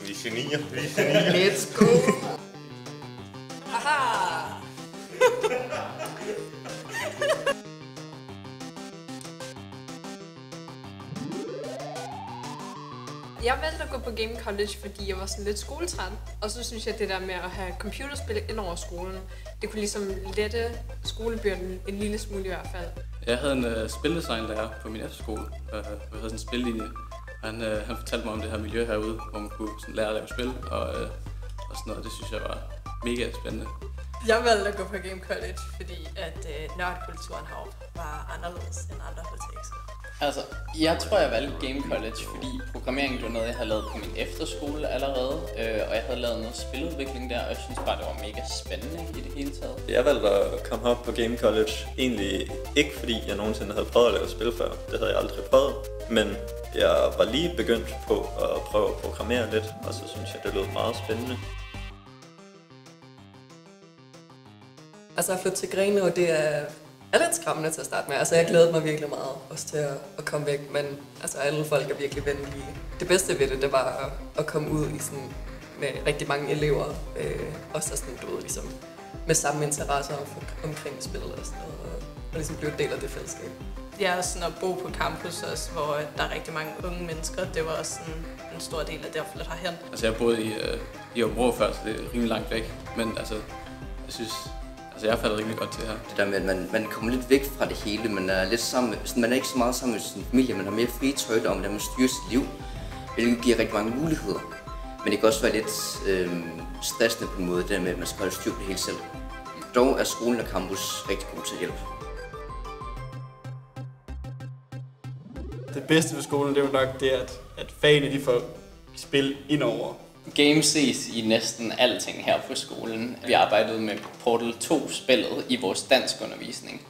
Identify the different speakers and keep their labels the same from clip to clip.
Speaker 1: Vi er genier.
Speaker 2: Let's go! Haha! Jeg valgte at gå på Game College, fordi jeg var sådan lidt skoletræt. Og så synes jeg, at det der med at have computerspil ind over skolen, det kunne ligesom lette skolebyrden en lille smule i hvert fald.
Speaker 3: Jeg havde en spildesignlærer på min efterskole. Jeg havde sådan en spillinje. Han fortalte mig om det her miljø herude, hvor man kunne sådan lære at lave spil og sådan noget. Det synes jeg var mega spændende.
Speaker 4: Jeg valgte at gå på Game College, fordi at nørdkulturen heroppe var anderledes end andre HTX'er.
Speaker 5: Altså, jeg tror, jeg valgte Game College, fordi programmering var noget, jeg havde lavet på min efterskole allerede, og jeg havde lavet noget spiludvikling der, og jeg synes bare, det var mega spændende i det hele taget.
Speaker 6: Jeg valgte at komme op på Game College, egentlig ikke fordi jeg nogensinde havde prøvet at lave spil før, det havde jeg aldrig prøvet, men jeg var lige begyndt på at prøve at programmere lidt, og så synes jeg, det lød meget spændende.
Speaker 2: Altså at flytte til Grenaa, det er lidt skræmmende til at starte med. Altså jeg glædede mig virkelig meget også til at komme væk, men altså alle folk er virkelig venlige. Det bedste ved det var at komme ud i sådan, med rigtig mange elever, også der sådan, du ved, ligesom, med samme interesser omkring spillet og sådan noget, og ligesom blive en del af det fællesskab.
Speaker 4: Ja, og sådan at bo på campus også, hvor der er rigtig mange unge mennesker, det var også sådan en stor del af det at flytte herhen.
Speaker 3: Altså jeg boede i Aabenraa før, så det er rimelig langt væk, men altså jeg synes, altså jeg faldt rimelig godt til her.
Speaker 7: Det der med, at man kommer lidt væk fra det hele, man er lidt sammen, man er ikke så meget sammen med sin familie, man har mere frie tøjler om, hvordan man styrer sit liv, hvilket giver rigtig mange muligheder. Men det kan også være lidt stressende på en måde, det der med, at man skal holde styr på det hele selv. Dog er skolen og campus rigtig gode til at hjælpe.
Speaker 8: Det bedste ved skolen, det er jo nok det, at fagene de får spil indover.
Speaker 5: Game ses i næsten alting her på skolen. Vi arbejdede med Portal 2-spillet i vores danskundervisning,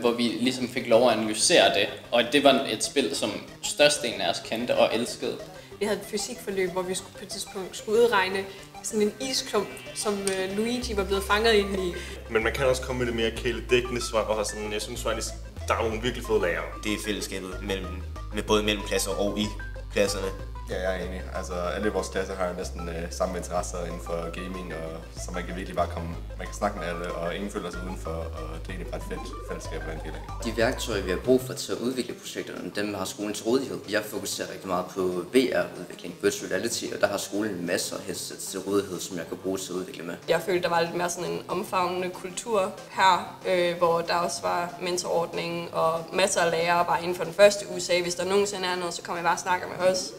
Speaker 5: hvor vi ligesom fik lov at analysere det, og det var et spil, som størstedelen af os kendte og elskede.
Speaker 4: Vi havde et fysikforløb, hvor vi på et tidspunkt skulle udregne sådan en isklump, som Luigi var blevet fanget ind i.
Speaker 1: Men man kan også komme med det mere kæledækkende svar, og sådan, jeg synes faktisk, der er nogle virkelig fede lærere.
Speaker 9: Det er fællesskabet både mellem klasser og i klasserne.
Speaker 10: Ja, jeg er enig. Altså, alle vores klasser har næsten samme interesser inden for gaming, og så man kan virkelig bare komme, man kan snakke med alle, og ingen føler sig udenfor, og det er egentlig bare et fedt fællesskab at være en del af.
Speaker 7: De værktøjer, vi har brug for til at udvikle projekterne, dem har skolen til rådighed. Jeg fokuserer rigtig meget på VR-udvikling, virtual reality, og der har skolen masser af headsets til rådighed, som jeg kan bruge til at udvikle med.
Speaker 2: Jeg følte, der var lidt mere sådan en omfavnende kultur her, hvor der også var mentorordning, og masser af lærere bare inden for den første uge sagde, hvis der nogensinde er noget, så kommer jeg bare og snakker med os.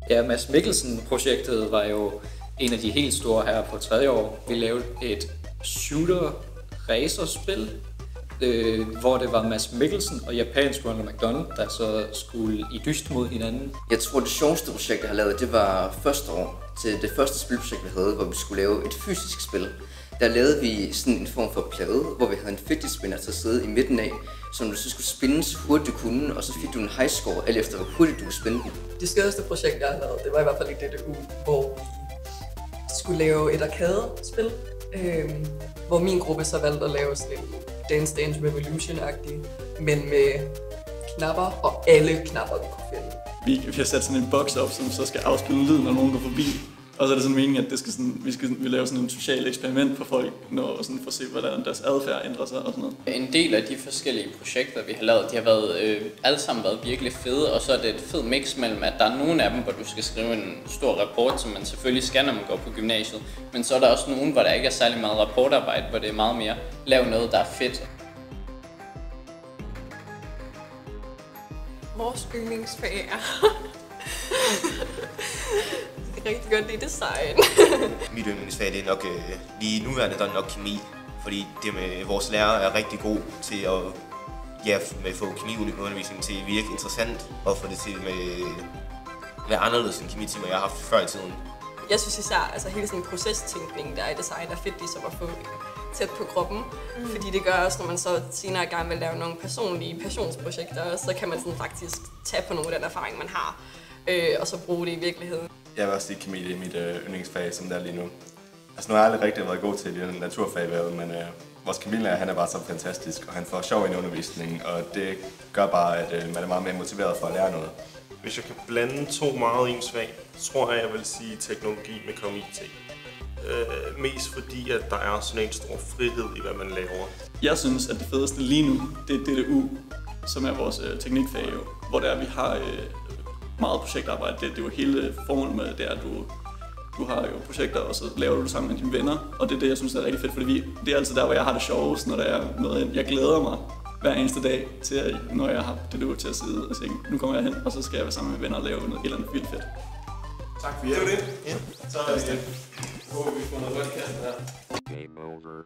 Speaker 11: Ja, Mads Mikkelsen-projektet var jo en af de helt store her på 3. år. Vi lavede et shooter-racerspil, hvor det var Mads Mikkelsen og japansk Ronald McDonald, der så skulle i dyst mod hinanden.
Speaker 7: Jeg tror, det sjoveste projekt, jeg har lavet, det var første år til det første spilprojekt, vi havde, hvor vi skulle lave et fysisk spil. Der lavede vi sådan en form for plade, hvor vi havde en fidget spinner til at sidde i midten af, som du så skulle spinde så hurtigt du kunne, og så fik du en high score, alt efter hvor hurtigt du kunne spinde den.
Speaker 2: Det skødeste projekt, jeg har lavet, det var i hvert fald i dette uge, hvor vi skulle lave et arcade-spil, hvor min gruppe så valgte at lave sådan en Dance Dance Revolution-agtig, men med knapper og alle knapper, vi kunne finde.
Speaker 8: Vi har sat sådan en boks op, som så skal afspille lyd, når nogen går forbi. Og så er det sådan meningen, at det skal sådan, vi laver sådan en social eksperiment for folk, og sådan for at se, hvordan deres adfærd ændrer sig og sådan noget.
Speaker 5: En del af de forskellige projekter, vi har lavet, de har været, alle sammen været virkelig fede, og så er det et fedt mix mellem, at der er nogle af dem, hvor du skal skrive en stor rapport, som man selvfølgelig skal, når man går på gymnasiet, men så er der også nogle, hvor der ikke er særlig meget rapportarbejde, hvor det er meget mere lave noget, der er fedt.
Speaker 4: Vores yndlingsfag er rigtig godt lide design.
Speaker 9: Mit yndlingsfag, det er nok lige nuværende, der er nok kemi, fordi det med vores lærere er rigtig god til at få kemiundervisningen til at virke interessant, og få det til at være anderledes end kemitimer, jeg har haft før i tiden.
Speaker 2: Jeg synes især, altså hele sådan en procestænkning, der er i design, er fedt ligesom at få tæt på kroppen. Fordi det gør også, når man så senere gerne vil lave nogle personlige passionsprojekter, så kan man sådan faktisk tage på nogle af den erfaring, man har, og så bruge det i virkeligheden.
Speaker 10: Jeg vil også sige, kemi det er mit yndlingsfag, som det er lige nu. Altså nu har jeg aldrig rigtig været god til det naturfag, men vores kemilærer, han er bare så fantastisk, og han får sjov i undervisningen, og det gør bare, at man er meget mere motiveret for at lære noget.
Speaker 1: Hvis jeg kan blande to meget ens fag, tror jeg vil sige teknologi med KOM-IT. Mest fordi, at der er sådan en stor frihed i, hvad man laver.
Speaker 8: Jeg synes, at det fedeste lige nu, det er DDU, som er vores teknikfag, hvor der vi har meget projektarbejde. Det er jo hele formålet med det, at du har jo projekter, og så laver du det sammen med dine venner. Og det er det, jeg synes, er rigtig fedt, fordi det er altid der, hvor jeg har det sjovest, når der er noget ind. Jeg glæder mig hver eneste dag til, at, når jeg har DDU til at sidde og sige, nu kommer jeg hen, og så skal jeg være sammen med venner og lave noget et eller andet vildt fedt.
Speaker 1: Tak for hjælp.
Speaker 3: Det var det. Ja. Så håber vi får noget godt kast her.
Speaker 12: Game over.